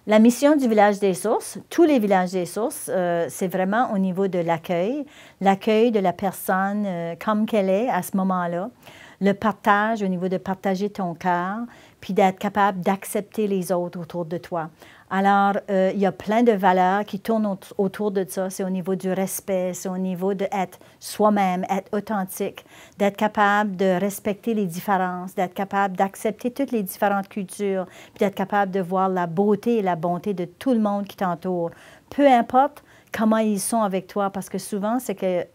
La mission du village des sources, tous les villages des sources, c'est vraiment au niveau de l'accueil de la personne comme qu'elle est à ce moment-là, le partage au niveau de partager ton cœur, puis d'être capable d'accepter les autres autour de toi. Alors, il y a plein de valeurs qui tournent autour de ça. C'est au niveau du respect, c'est au niveau d'être soi-même, être authentique, d'être capable de respecter les différences, d'être capable d'accepter toutes les différentes cultures, puis d'être capable de voir la beauté et la bonté de tout le monde qui t'entoure. Peu importe comment ils sont avec toi, parce que souvent, c'est que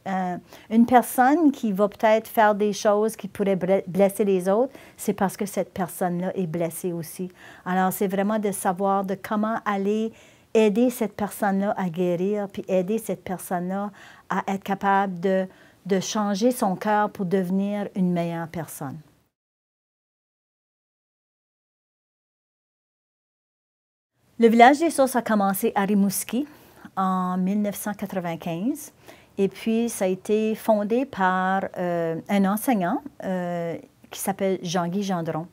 une personne qui va peut-être faire des choses qui pourraient blesser les autres, c'est parce que cette personne-là est blessée aussi. Alors, c'est vraiment de savoir de comment aller aider cette personne-là à guérir, puis aider cette personne-là à être capable de changer son cœur pour devenir une meilleure personne. Le village des sources a commencé à Rimouski en 1995. Et puis, ça a été fondé par un enseignant qui s'appelle Jean-Guy Gendron.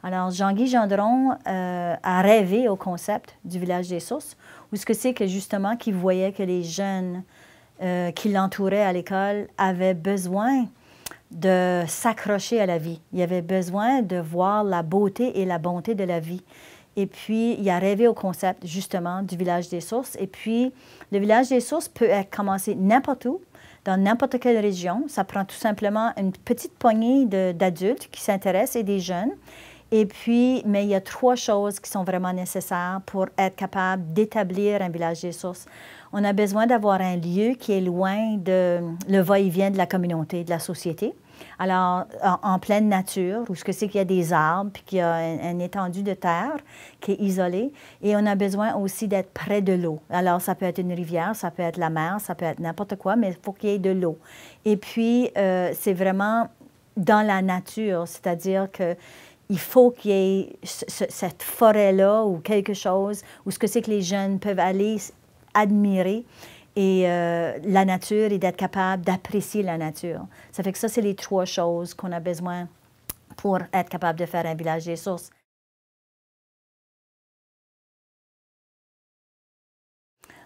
Alors, Jean-Guy Gendron a rêvé au concept du village des sources, où ce que c'est que justement qu'il voyait que les jeunes qui l'entouraient à l'école avaient besoin de s'accrocher à la vie. Il avait besoin de voir la beauté et la bonté de la vie. Et puis, il a rêvé au concept, justement, du village des sources. Et puis, le village des sources peut être commencé n'importe où, dans n'importe quelle région. Ça prend tout simplement une petite poignée d'adultes qui s'intéressent et des jeunes. Et puis, mais il y a trois choses qui sont vraiment nécessaires pour être capable d'établir un village des sources. On a besoin d'avoir un lieu qui est loin de le va-et-vient de la communauté, de la société. Alors, en pleine nature, où ce que c'est qu'il y a des arbres, puis qu'il y a une étendue de terre qui est isolée. Et on a besoin aussi d'être près de l'eau. Alors, ça peut être une rivière, ça peut être la mer, ça peut être n'importe quoi, mais il faut qu'il y ait de l'eau. Et puis, c'est vraiment dans la nature, c'est-à-dire que il faut qu'il y ait cette forêt-là ou quelque chose où ce que c'est que les jeunes peuvent aller admirer et la nature et d'être capable d'apprécier la nature. Ça fait que ça, c'est les trois choses qu'on a besoin pour être capable de faire un village des sources.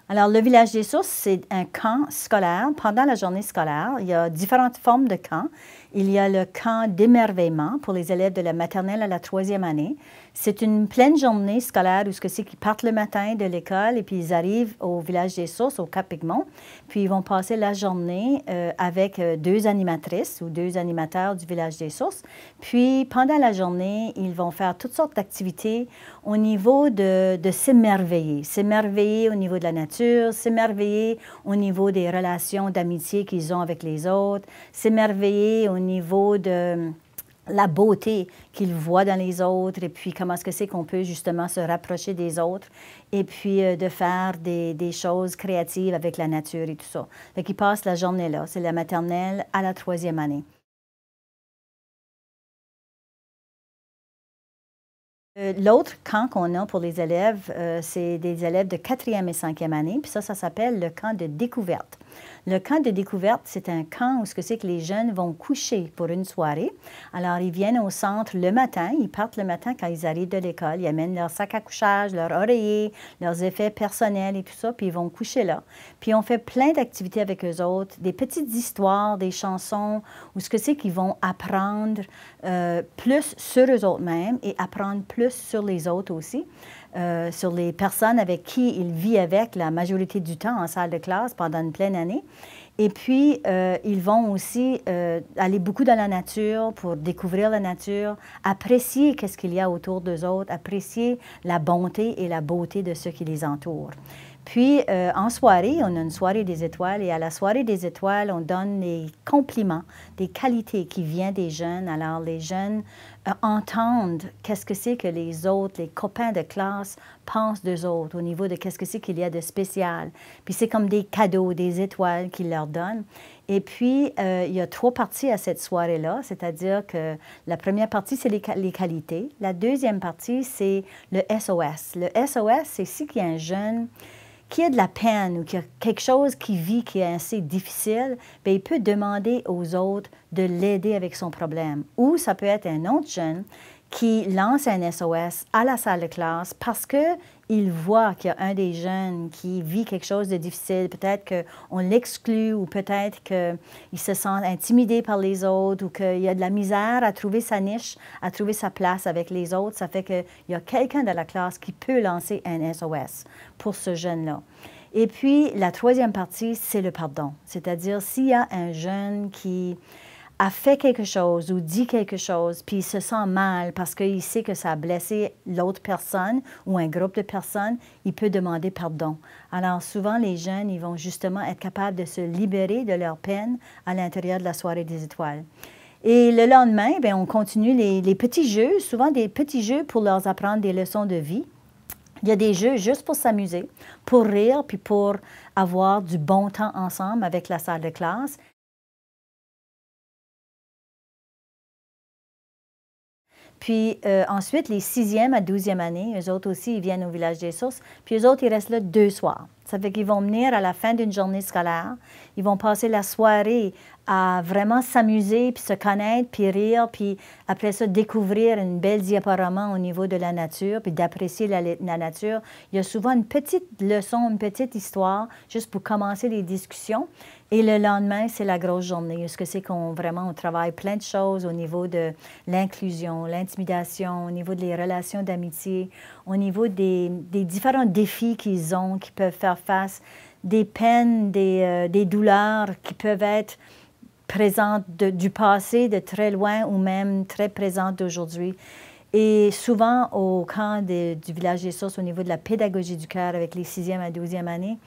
Alors, le village des sources, c'est un camp scolaire. Pendant la journée scolaire, il y a différentes formes de camps. Il y a le camp d'émerveillement pour les élèves de la maternelle à la troisième année. C'est une pleine journée scolaire où ce que c'est qu'ils partent le matin de l'école et puis ils arrivent au village des sources, au Cap-Pigmont. Puis ils vont passer la journée avec deux animatrices ou deux animateurs du village des sources. Puis pendant la journée, ils vont faire toutes sortes d'activités au niveau de s'émerveiller. S'émerveiller au niveau de la nature, s'émerveiller au niveau des relations d'amitié qu'ils ont avec les autres, s'émerveiller au niveau de la beauté qu'ils voient dans les autres et puis comment est-ce que c'est qu'on peut justement se rapprocher des autres et puis de faire des choses créatives avec la nature et tout ça. Fait qu'ils passent la journée là. C'est la maternelle à la troisième année. L'autre camp qu'on a pour les élèves, c'est des élèves de quatrième et cinquième année, puis ça s'appelle le camp de découverte. Le camp de découverte, c'est un camp où ce que c'est que les jeunes vont coucher pour une soirée. Alors, ils viennent au centre le matin, ils partent le matin quand ils arrivent de l'école, ils amènent leur sac à couchage, leur oreiller, leurs effets personnels et tout ça, puis ils vont coucher là. Puis on fait plein d'activités avec eux autres, des petites histoires, des chansons, où ce que c'est qu'ils vont apprendre plus sur eux autres-mêmes et apprendre plus sur les autres aussi. Sur les personnes avec qui il vit avec la majorité du temps en salle de classe pendant une pleine année. Et puis, ils vont aussi aller beaucoup dans la nature pour découvrir la nature, apprécier qu'est-ce qu'il y a autour d'eux autres, apprécier la bonté et la beauté de ceux qui les entourent. Puis, en soirée, on a une soirée des étoiles et à la soirée des étoiles, on donne des compliments, des qualités qui viennent des jeunes. Alors, les jeunes entendent qu'est-ce que c'est que les autres, les copains de classe pensent d'eux autres au niveau de qu'est-ce que c'est qu'il y a de spécial. Puis, c'est comme des cadeaux, des étoiles qu'ils leur donnent. Et puis, il y a trois parties à cette soirée-là, c'est-à-dire que la première partie, c'est les qualités. La deuxième partie, c'est le SOS. Le SOS, c'est si qu'il y a un jeune qui a de la peine ou qui a quelque chose qui vit qui est assez difficile, bien, il peut demander aux autres de l'aider avec son problème. Ou ça peut être un autre jeune qui lance un SOS à la salle de classe parce qu'il ils voient qu'il y a un des jeunes qui vit quelque chose de difficile, peut-être qu'on l'exclut ou peut-être qu'il se sent intimidé par les autres ou qu'il y a de la misère à trouver sa niche, à trouver sa place avec les autres, ça fait qu'il y a quelqu'un dans la classe qui peut lancer un SOS pour ce jeune-là. Et puis, la troisième partie, c'est le pardon. C'est-à-dire, s'il y a un jeune qui a fait quelque chose ou dit quelque chose, puis il se sent mal parce qu'il sait que ça a blessé l'autre personne ou un groupe de personnes, il peut demander pardon. Alors souvent, les jeunes, ils vont justement être capables de se libérer de leur peine à l'intérieur de la soirée des étoiles. Et le lendemain, bien, on continue les petits jeux, souvent des petits jeux pour leur apprendre des leçons de vie. Il y a des jeux juste pour s'amuser, pour rire, puis pour avoir du bon temps ensemble avec la salle de classe. Puis ensuite, les 6e à 12e années, eux autres aussi, ils viennent au Village des Sources. Puis eux autres, ils restent là 2 soirs. Ça fait qu'ils vont venir à la fin d'une journée scolaire. Ils vont passer la soirée à vraiment s'amuser, puis se connaître, puis rire, puis après ça, découvrir une belle diaporama au niveau de la nature, puis d'apprécier la nature. Il y a souvent une petite leçon, une petite histoire, juste pour commencer les discussions. Et le lendemain, c'est la grosse journée. Ce que c'est qu'on vraiment on travaille plein de choses au niveau de l'inclusion, l'intimidation, au niveau des relations d'amitié, au niveau des différents défis qu'ils ont, qui peuvent faire face, des peines, des douleurs qui peuvent être présentes du passé, de très loin ou même très présentes d'aujourd'hui. Et souvent, au camp du Village des Sources, au niveau de la pédagogie du cœur avec les 6e à 12e années,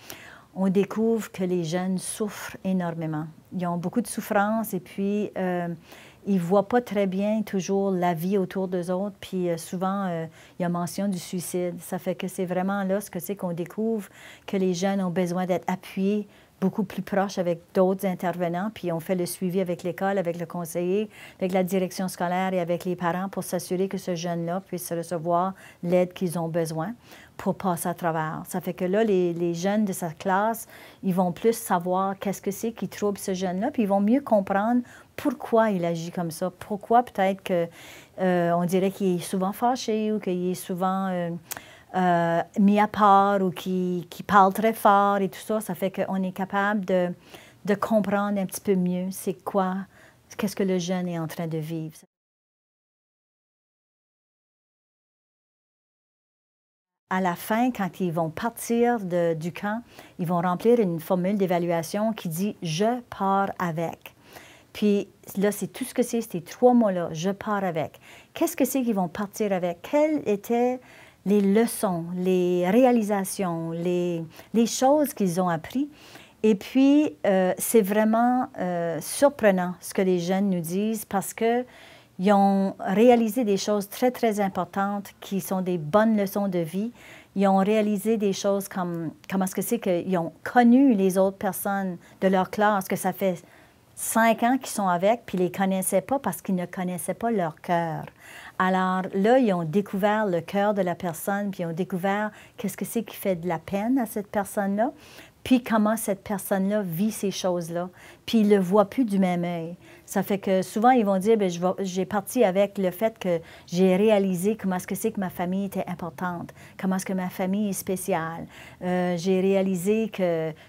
on découvre que les jeunes souffrent énormément. Ils ont beaucoup de souffrance et puis ils ne voient pas très bien toujours la vie autour d'eux autres. Puis souvent, il y a mention du suicide. Ça fait que c'est vraiment là ce que c'est qu'on découvre que les jeunes ont besoin d'être appuyés beaucoup plus proches avec d'autres intervenants. Puis on fait le suivi avec l'école, avec le conseiller, avec la direction scolaire et avec les parents pour s'assurer que ce jeune-là puisse recevoir l'aide qu'ils ont besoin pour passer à travers. Ça fait que là, les jeunes de sa classe, ils vont plus savoir qu'est-ce que c'est qui trouble ce jeune-là, puis ils vont mieux comprendre pourquoi il agit comme ça, pourquoi peut-être que on dirait qu'il est souvent fâché ou qu'il est souvent mis à part ou qu'il parle très fort et tout ça. Ça fait qu'on est capable de comprendre un petit peu mieux c'est quoi, qu'est-ce que le jeune est en train de vivre. À la fin, quand ils vont partir du camp, ils vont remplir une formule d'évaluation qui dit « Je pars avec ». Puis là, c'est tout ce que c'est, ces 3 mots-là, « Je pars avec ». Qu'est-ce que c'est qu'ils vont partir avec? Quelles étaient les leçons, les réalisations, les choses qu'ils ont apprises? Et puis, c'est vraiment surprenant ce que les jeunes nous disent parce que ils ont réalisé des choses très, très importantes qui sont des bonnes leçons de vie. Ils ont réalisé des choses comme comment est-ce que c'est qu'ils ont connu les autres personnes de leur classe, que ça fait 5 ans qu'ils sont avec, puis ils ne les connaissaient pas parce qu'ils ne connaissaient pas leur cœur. Alors là, ils ont découvert le cœur de la personne, puis ils ont découvert qu'est-ce que c'est qui fait de la peine à cette personne-là, puis comment cette personne-là vit ces choses-là, puis ils ne le voient plus du même œil. Ça fait que souvent, ils vont dire, bien, j'ai parti avec le fait que j'ai réalisé comment est-ce que c'est que ma famille était importante, comment est-ce que ma famille est spéciale. J'ai réalisé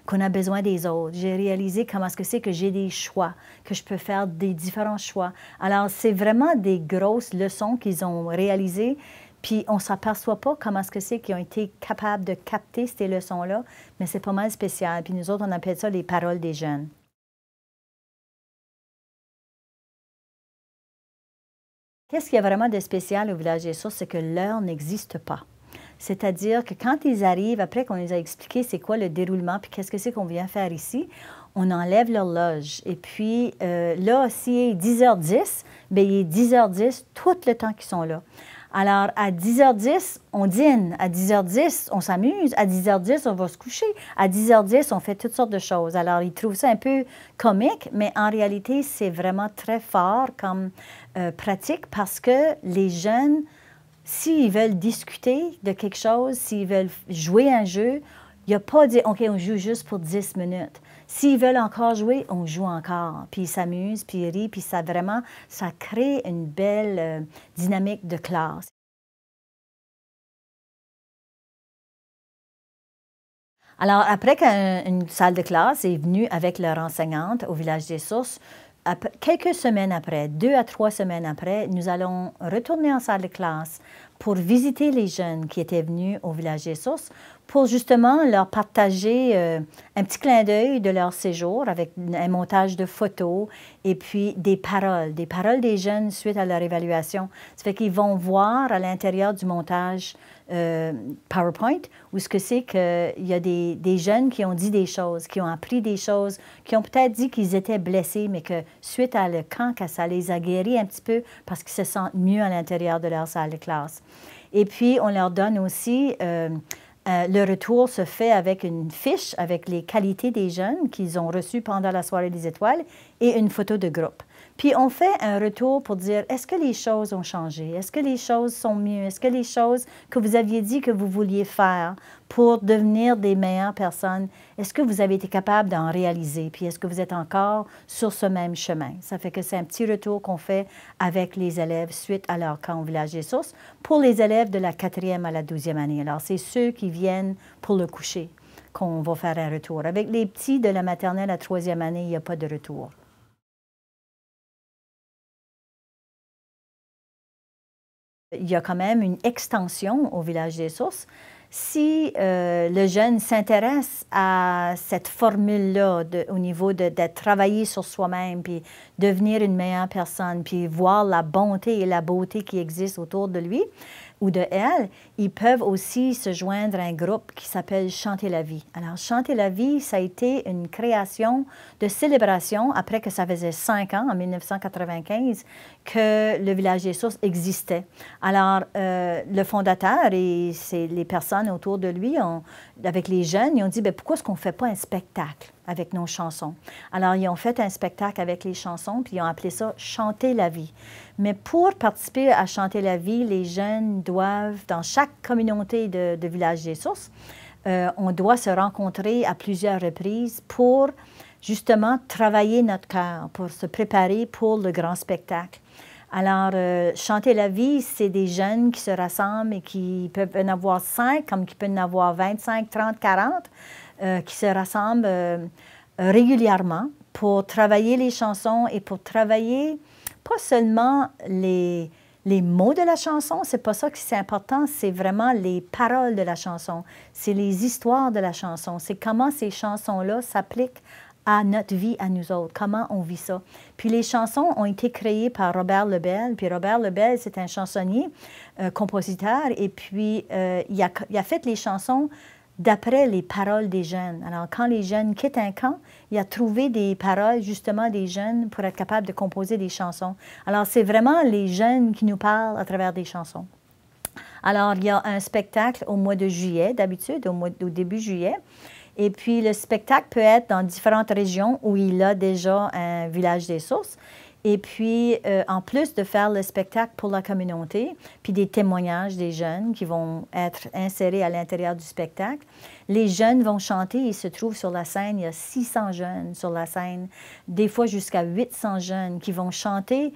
qu'on a besoin des autres. J'ai réalisé comment est-ce que c'est que j'ai des choix, que je peux faire des différents choix. Alors, c'est vraiment des grosses leçons qu'ils ont réalisées. Puis on ne s'aperçoit pas comment est-ce que c'est qu'ils ont été capables de capter ces leçons-là, mais c'est pas mal spécial. Puis nous autres, on appelle ça les paroles des jeunes. Qu'est-ce qu'il y a vraiment de spécial au Village des Sources, c'est que l'heure n'existe pas. C'est-à-dire que quand ils arrivent, après qu'on les a expliqué c'est quoi le déroulement, puis qu'est-ce que c'est qu'on vient faire ici, on enlève l'horloge. Et puis là, s'il est 10h10, bien, il est 10h10 tout le temps qu'ils sont là. Alors, à 10h10, on dîne. À 10h10, on s'amuse. À 10h10, on va se coucher. À 10h10, on fait toutes sortes de choses. Alors, ils trouvent ça un peu comique, mais en réalité, c'est vraiment très fort comme pratique parce que les jeunes, s'ils veulent discuter de quelque chose, s'ils veulent jouer un jeu, il n'y a pas de dire, OK, on joue juste pour 10 minutes. S'ils veulent encore jouer, on joue encore. Puis ils s'amusent, puis ils rient, puis ça vraiment, ça crée une belle dynamique de classe. Alors, après qu'une salle de classe est venue avec leur enseignante au Village des Sources, quelques semaines après, 2 à 3 semaines après, nous allons retourner en salle de classe pour visiter les jeunes qui étaient venus au Village des Sources pour justement leur partager un petit clin d'œil de leur séjour avec un montage de photos et puis des paroles des jeunes suite à leur évaluation. Ça fait qu'ils vont voir à l'intérieur du montage PowerPoint où ce que c'est qu'il y a des jeunes qui ont dit des choses, qui ont appris des choses, qui ont peut-être dit qu'ils étaient blessés, mais que suite à le camp, que ça les a guéris un petit peu parce qu'ils se sentent mieux à l'intérieur de leur salle de classe. Et puis, on leur donne aussi, le retour se fait avec une fiche avec les qualités des jeunes qu'ils ont reçues pendant la soirée des étoiles et une photo de groupe. Puis on fait un retour pour dire, est-ce que les choses ont changé? Est-ce que les choses sont mieux? Est-ce que les choses que vous aviez dit que vous vouliez faire pour devenir des meilleures personnes, est-ce que vous avez été capable d'en réaliser? Puis est-ce que vous êtes encore sur ce même chemin? Ça fait que c'est un petit retour qu'on fait avec les élèves suite à leur camp au Village des Sources pour les élèves de la 4e à la 12e année. Alors, c'est ceux qui viennent pour le coucher qu'on va faire un retour. Avec les petits de la maternelle à 3e année, il n'y a pas de retour. Il y a quand même une extension au Village des Sources. Si le jeune s'intéresse à cette formule-là au niveau de travailler sur soi-même, puis devenir une meilleure personne, puis voir la bonté et la beauté qui existent autour de lui ou de elle, ils peuvent aussi se joindre à un groupe qui s'appelle Chanter la vie. Alors, Chanter la vie, ça a été une création de célébration après que ça faisait 5 ans, en 1995, que le Village des Sources existait. Alors, le fondateur et les personnes autour de lui, avec les jeunes, ils ont dit, bien, pourquoi est-ce qu'on ne fait pas un spectacle avec nos chansons? Alors, ils ont fait un spectacle avec les chansons, puis ils ont appelé ça « Chanter la vie ». Mais pour participer à Chanter la vie, les jeunes doivent, dans chaque communauté de Village des Sources, on doit se rencontrer à plusieurs reprises pour justement travailler notre cœur, pour se préparer pour le grand spectacle. Alors, Chanter la vie, c'est des jeunes qui se rassemblent et qui peuvent en avoir 5, comme qui peuvent en avoir 25, 30, 40, qui se rassemblent régulièrement pour travailler les chansons et pour travailler pas seulement les mots de la chanson, c'est pas ça qui c'est important, c'est vraiment les paroles de la chanson, c'est les histoires de la chanson, c'est comment ces chansons-là s'appliquent à notre vie, à nous autres, comment on vit ça. Puis les chansons ont été créées par Robert Lebel, puis Robert Lebel, c'est un chansonnier, compositeur, et puis il a fait les chansons d'après les paroles des jeunes. Alors, quand les jeunes quittent un camp, il a trouvé des paroles, justement, des jeunes pour être capable de composer des chansons. Alors, c'est vraiment les jeunes qui nous parlent à travers des chansons. Alors, il y a un spectacle au mois de juillet, d'habitude, au début juillet. Et puis, le spectacle peut être dans différentes régions où il y a déjà un Village des Sources. Et puis, en plus de faire le spectacle pour la communauté, puis des témoignages des jeunes qui vont être insérés à l'intérieur du spectacle, les jeunes vont chanter. Ils se trouvent sur la scène. Il y a 600 jeunes sur la scène, des fois jusqu'à 800 jeunes qui vont chanter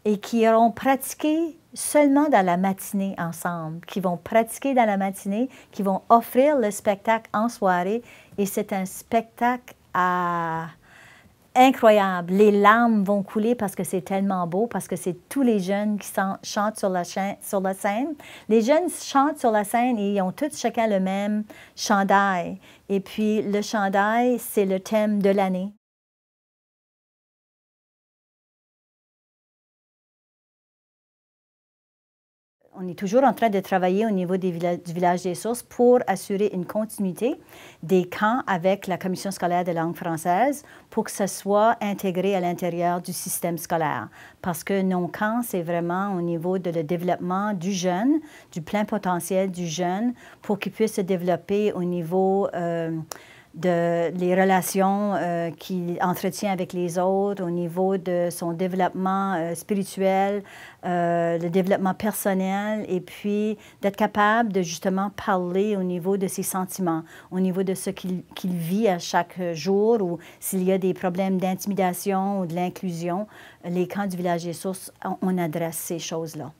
et qui auront pratiqué seulement dans la matinée ensemble, qui vont pratiquer dans la matinée, qui vont offrir le spectacle en soirée. Et c'est un spectacle incroyable. Les larmes vont couler parce que c'est tellement beau, parce que c'est tous les jeunes qui chantent sur la scène. Les jeunes chantent sur la scène et ils ont tous chacun le même chandail. Et puis le chandail, c'est le thème de l'année. On est toujours en train de travailler au niveau du Village des Sources pour assurer une continuité des camps avec la Commission scolaire de langue française pour que ça soit intégré à l'intérieur du système scolaire. Parce que nos camps, c'est vraiment au niveau de le développement du jeune, du plein potentiel du jeune, pour qu'il puisse se développer au niveau les relations qu'il entretient avec les autres, au niveau de son développement spirituel, le développement personnel, et puis d'être capable de justement parler au niveau de ses sentiments, au niveau de ce qu'il vit à chaque jour, ou s'il y a des problèmes d'intimidation ou de l'inclusion. Les camps du Village des Sources, on adresse ces choses-là.